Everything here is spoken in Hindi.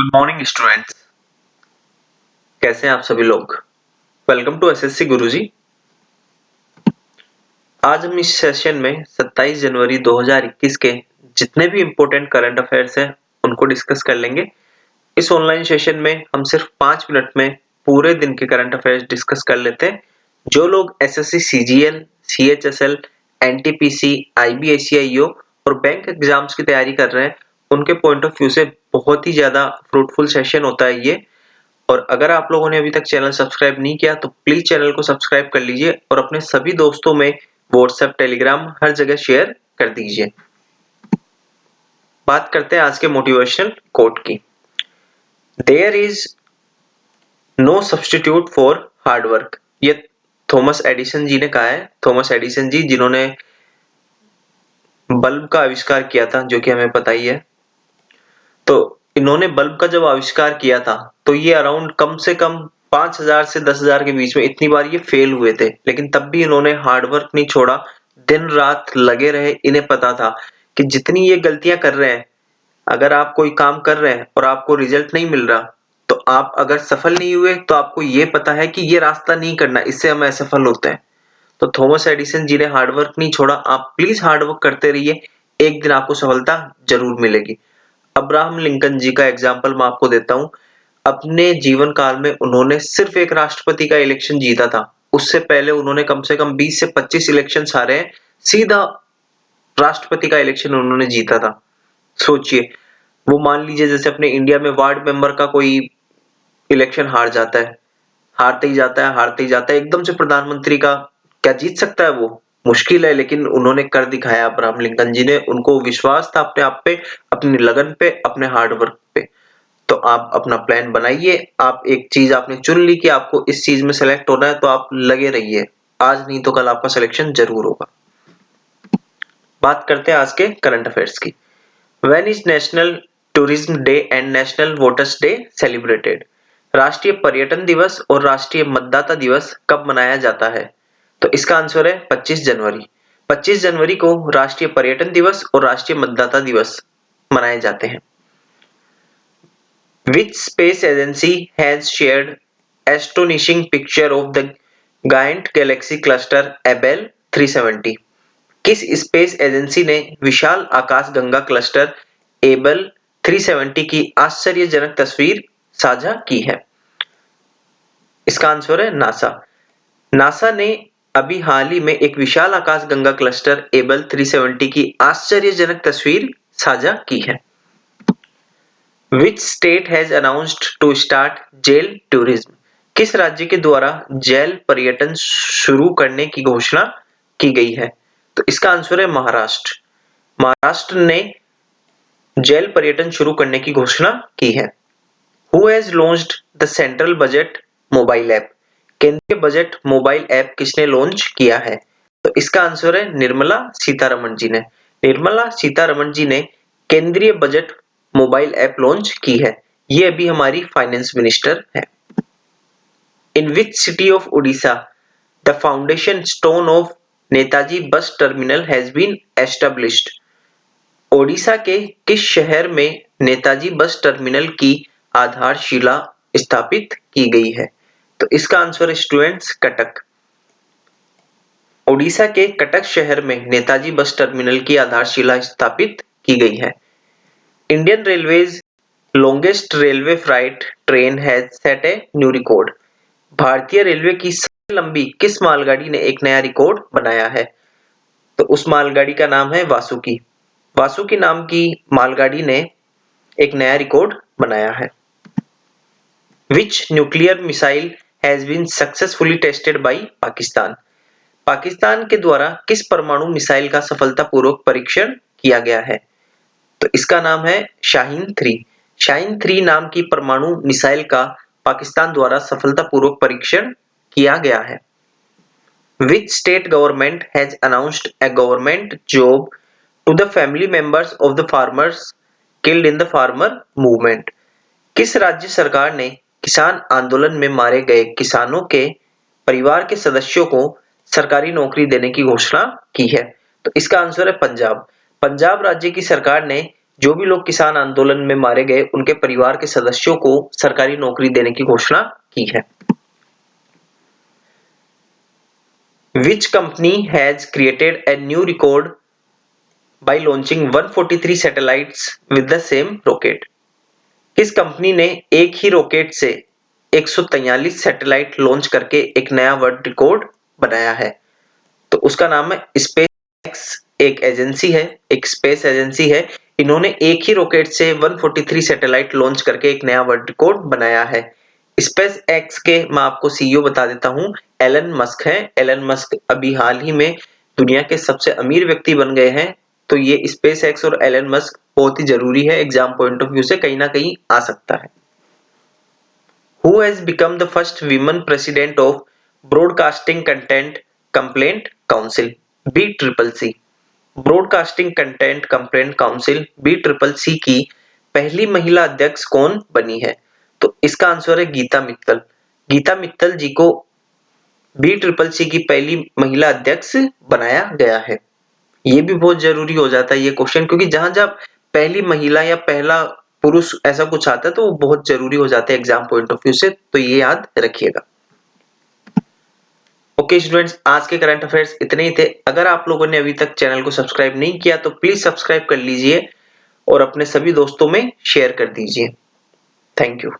Good morning students. कैसे हैं आप सभी लोग। वेलकम टू एसएससी गुरुजी। आज हम इस सेशन में 27 जनवरी 2021 के जितने भी इम्पोर्टेंट करंट अफेयर्स हैं उनको डिस्कस कर लेंगे। इस ऑनलाइन सेशन में हम सिर्फ 5 मिनट में पूरे दिन के करंट अफेयर्स डिस्कस कर लेते हैं। जो लोग एसएससी सीजीएल, सीएचएसएल, एनटीपीसी, आईबीएसईओ और बैंक एग्जाम्स की तैयारी कर रहे हैं उनके पॉइंट ऑफ व्यू से बहुत ही ज्यादा फ्रूटफुल सेशन होता है ये। और अगर आप लोगों ने अभी तक चैनल सब्सक्राइब नहीं किया तो प्लीज चैनल को सब्सक्राइब कर लीजिए और अपने सभी दोस्तों में व्हाट्सएप, टेलीग्राम हर जगह शेयर कर दीजिए। बात करते हैं आज के मोटिवेशनल कोट की। There is no substitute for hard work. ये थॉमस एडिसन जी ने कहा है। थॉमस एडिसन जी जिन्होंने बल्ब का आविष्कार किया था, जो कि हमें पता ही है। तो इन्होंने बल्ब का जब आविष्कार किया था तो ये अराउंड कम से कम 5,000 से 10,000 के बीच में इतनी बार ये फेल हुए थे, लेकिन तब भी इन्होंने हार्डवर्क नहीं छोड़ा, दिन रात लगे रहे। इन्हें पता था कि जितनी ये गलतियां कर रहे हैं, अगर आप कोई काम कर रहे हैं और आपको रिजल्ट नहीं मिल रहा तो आप अगर सफल नहीं हुए तो आपको ये पता है कि ये रास्ता नहीं करना, इससे हम असफल होते हैं। तो थॉमस एडिसन जी ने हार्डवर्क नहीं छोड़ा। आप प्लीज हार्डवर्क करते रहिए, एक दिन आपको सफलता जरूर मिलेगी। अब्राहम लिंकन जी का एग्जाम्पल मैं आपको देता हूं। अपने जीवन काल में उन्होंने सिर्फ एक राष्ट्रपति का इलेक्शन जीता था। उससे पहले उन्होंने कम से कम 20 से 25 इलेक्शन हारे हैं। सीधा राष्ट्रपति का इलेक्शन उन्होंने जीता था। सोचिए, वो मान लीजिए जैसे अपने इंडिया में वार्ड मेंबर का कोई इलेक्शन हार जाता है, हारते ही जाता है, हारते ही जाता है, एकदम से प्रधानमंत्री का क्या जीत सकता है वो? मुश्किल है। लेकिन उन्होंने कर दिखाया अब्राहम लिंकन जी ने। उनको विश्वास था अपने आप पे, अपनी लगन पे, अपने हार्ड वर्क पे। तो आप अपना प्लान बनाइए। आप एक चीज आपने चुन ली कि आपको इस चीज में सेलेक्ट होना है तो आप लगे रहिए। आज नहीं तो कल आपका सिलेक्शन जरूर होगा। बात करते हैं आज के करंट अफेयर्स की। When is national tourism day and national voters day celebrated? राष्ट्रीय पर्यटन दिवस और राष्ट्रीय मतदाता दिवस कब मनाया जाता है? तो इसका आंसर है 25 जनवरी। 25 जनवरी को राष्ट्रीय पर्यटन दिवस और राष्ट्रीय मतदाता दिवस मनाए जाते हैं। Which space agency has shared astonishing picture of the giant galaxy cluster Abell 370? किस स्पेस एजेंसी ने विशाल आकाशगंगा क्लस्टर एबल 370 की आश्चर्यजनक तस्वीर साझा की है? इसका आंसर है नासा। नासा ने अभी हाल ही में एक विशाल आकाशगंगा क्लस्टर एबल 370 की आश्चर्यजनक तस्वीर साझा की है। Which state has announced to start jail tourism? किस राज्य के द्वारा जेल पर्यटन शुरू करने की घोषणा की गई है? तो इसका आंसर है महाराष्ट्र। महाराष्ट्र ने जेल पर्यटन शुरू करने की घोषणा की है। Who has launched the central budget mobile app? केंद्रीय बजट मोबाइल ऐप किसने लॉन्च किया है? तो इसका आंसर है निर्मला सीतारमण जी ने। निर्मला सीतारमण जी ने केंद्रीय बजट मोबाइल ऐप लॉन्च की है। ये अभी हमारी फाइनेंस मिनिस्टर है। In which city of Odisha the foundation stone of Netaji bus terminal has been established? Odisha के किस शहर में नेताजी बस टर्मिनल की आधारशिला स्थापित की गई है? तो इसका आंसर है स्टूडेंट्स कटक। ओडिशा के कटक शहर में नेताजी बस टर्मिनल की आधारशिला स्थापित की गई है। Indian Railways longest railway freight train has set a new record? भारतीय रेलवे की सबसे लंबी किस मालगाड़ी ने एक नया रिकॉर्ड बनाया है? तो उस मालगाड़ी का नाम है वासुकी। वासुकी नाम की मालगाड़ी ने एक नया रिकॉर्ड बनाया है। Which nuclear missile has been successfully tested by Pakistan? Pakistan के द्वारा किस परमाणु मिसाइल का सफलतापूर्वक परीक्षण किया गया है? तो इसका नाम है शाहीन 3। शाहीन 3 नाम की परमाणु मिसाइल का पाकिस्तान द्वारा सफलतापूर्वक परीक्षण किया गया है। Which state government has announced a government job to the family members of the farmers killed in the farmer movement? किस राज्य सरकार ने किसान आंदोलन में मारे गए किसानों के परिवार के सदस्यों को सरकारी नौकरी देने की घोषणा की है? तो इसका आंसर है पंजाब। पंजाब राज्य की सरकार ने जो भी लोग किसान आंदोलन में मारे गए उनके परिवार के सदस्यों को सरकारी नौकरी देने की घोषणा की है। Which company has created a new record by launching 143 satellites with the same rocket? किस कंपनी ने एक ही रॉकेट से 143 सैटेलाइट लॉन्च करके एक नया वर्ल्ड रिकॉर्ड बनाया है? तो उसका नाम है स्पेसएक्स। एक एजेंसी है, एक स्पेस एजेंसी है। इन्होंने एक ही रॉकेट से 143 सैटेलाइट लॉन्च करके एक नया वर्ल्ड रिकॉर्ड बनाया है। स्पेस एक्स के मैं आपको सीईओ बता देता हूं, एलन मस्क है। एलन मस्क अभी हाल ही में दुनिया के सबसे अमीर व्यक्ति बन गए हैं। तो ये स्पेस एक्स और एलन मस्क बहुत ही जरूरी है, एग्जाम पॉइंट ऑफ व्यू से कहीं ना कहीं आ सकता है। Who has become the first women president of Broadcasting Content Complaint Council BCCC? Broadcasting content complaint council BCCC की पहली महिला अध्यक्ष कौन बनी है? तो इसका आंसर है गीता मित्तल। गीता मित्तल जी को BCCC की पहली महिला अध्यक्ष बनाया गया है। ये भी बहुत जरूरी हो जाता है ये क्वेश्चन, क्योंकि जहां जब पहली महिला या पहला पुरुष ऐसा कुछ आता है तो वो बहुत जरूरी हो जाता है एग्जाम पॉइंट ऑफ व्यू से, तो ये याद रखिएगा। ओके स्टूडेंट्स, आज के करंट अफेयर्स इतने ही थे। अगर आप लोगों ने अभी तक चैनल को सब्सक्राइब नहीं किया तो प्लीज सब्सक्राइब कर लीजिए और अपने सभी दोस्तों में शेयर कर दीजिए। Thank you.